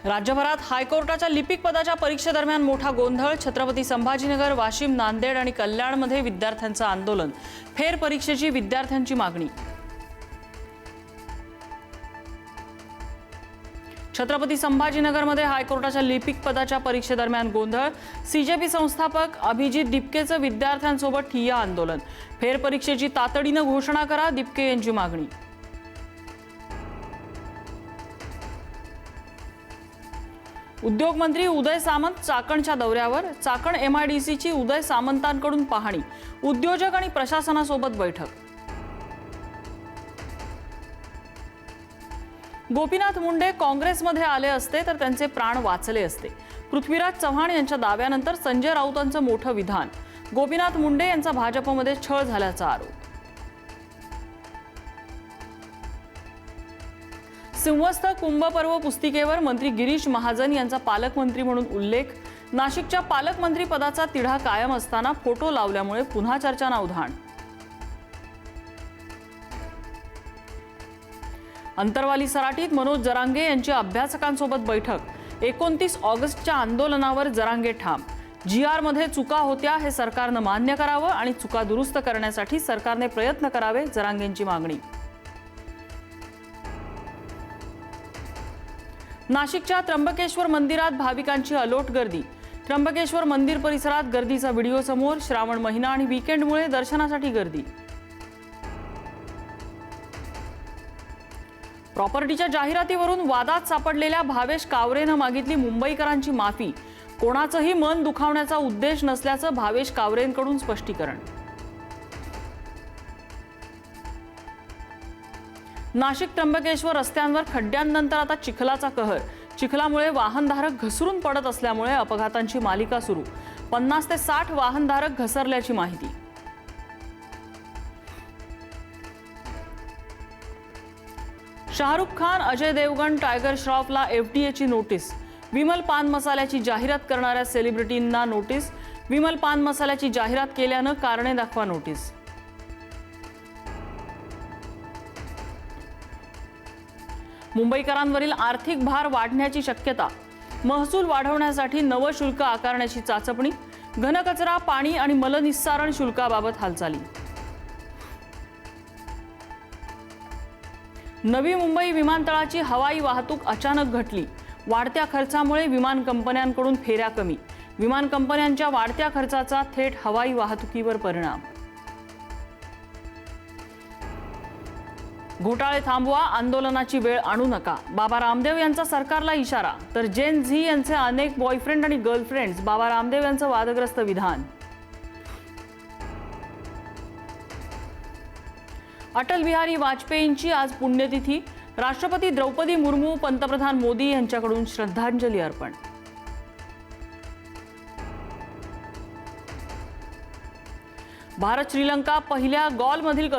राज्यभरात हायकोर्टाच्या लिपिक पदाच्या परीक्षेदरम्यान मोठा गोंधळ। छत्रपती संभाजीनगर, वाशिम, नांदेड आणि कल्याणमध्ये विद्यार्थ्यांचं आंदोलन। फेर परीक्षेची विद्यार्थ्यांची मागणी। छत्रपती संभाजीनगरमध्ये हायकोर्टाच्या लिपिक पदाच्या परीक्षेदरम्यान गोंधळ। सीजेपी संस्थापक अभिजित दिपकेचं विद्यार्थ्यांसोबत ठिय्या आंदोलन। फेर परीक्षेची तातडीने घोषणा करा, दिपके यांची मागणी। उद्योग मंत्री उदय सामंत चाकणच्या दौऱ्यावर। चाकण एमआयडीसीची उदय सामंतांकडून पाहणी। उद्योजक आणि प्रशासनासोबत बैठक। गोपीनाथ मुंडे काँग्रेसमध्ये आले असते तर त्यांचे प्राण वाचले असते। पृथ्वीराज चव्हाण यांच्या दाव्यानंतर संजय राऊतांचं मोठं विधान। गोपीनाथ मुंडे यांचा भाजपमध्ये छळ झाल्याचा आरोप। सिंहस्थ कुंभपर्व पुस्तिकेवर मंत्री गिरीश महाजन यांचा पालकमंत्री म्हणून उल्लेख। नाशिकच्या पालकमंत्री पदाचा तिढा कायम असताना फोटो लावल्यामुळे पुन्हा चर्चांना उधाण। अंतरवाली सराटीत मनोज जरांगे यांची अभ्यासकांसोबत बैठक। 29 ऑगस्टच्या आंदोलनावर जरांगे ठाम। GR मध्ये चुका होत्या हे सरकारनं मान्य करावं आणि चुका दुरुस्त करण्यासाठी सरकारने प्रयत्न करावे, जरांगेंची मागणी। नाशिकच्या त्र्यंबकेश्वर मंदिरात भाविकांची अलोट गर्दी। त्र्यंबकेश्वर मंदिर परिसरात गर्दीचा व्हिडिओ समोर। श्रावण महिना आणि वीकेंडमुळे दर्शनासाठी गर्दी। प्रॉपर्टीच्या जाहिरातीवरून वादात सापडलेल्या भावेश कावरेनं मागितली मुंबईकरांची माफी। कोणाचंही मन दुखावण्याचा उद्देश नसल्याचं भावेश कावरेंकडून स्पष्टीकरण। नाशिक त्र्यंबकेश्वर रस्त्यांवर खड्ड्यांनंतर आता चिखलाचा कहर। चिखलामुळे वाहनधारक घसरून पडत असल्यामुळे अपघातांची मालिका सुरू। 50 ते 60 वाहनधारक घसरल्याची माहिती। शाहरुख खान, अजय देवगण, टायगर श्रॉफला FDAची नोटीस। विमल पान मसाल्याची जाहिरात करणाऱ्या सेलिब्रिटींना नोटीस। विमल पान मसाल्याची जाहिरात केल्यानं कारणे दाखवा नोटीस। मुंबईकरांवरील आर्थिक भार वाढण्याची शक्यता। महसूल वाढवण्यासाठी नवं शुल्क आकारण्याची चाचपणी। घनकचरा, पाणी आणि मलनिस्सारण शुल्काबाबत हालचाली। नवी मुंबई विमानतळाची हवाई वाहतूक अचानक घटली। वाढत्या खर्चामुळे विमान कंपन्यांकडून फेऱ्या कमी। विमान कंपन्यांच्या वाढत्या खर्चाचा थेट हवाई वाहतुकीवर परिणाम। घोटाळे थांबवा, आंदोलनाची वेळ आणू नका, बाबा रामदेव यांचा सरकारला इशारा। तर जेन झी यांचे अनेक बॉयफ्रेंड आणि गर्लफ्रेंड्स, बाबा रामदेव यांचं वादग्रस्त विधान। अटल बिहारी वाजपेयींची आज पुण्यतिथी। राष्ट्रपती द्रौपदी मुर्मू, पंतप्रधान मोदी यांच्याकडून श्रद्धांजली अर्पण। भारत श्रीलंका पहिल्या गॉलमधील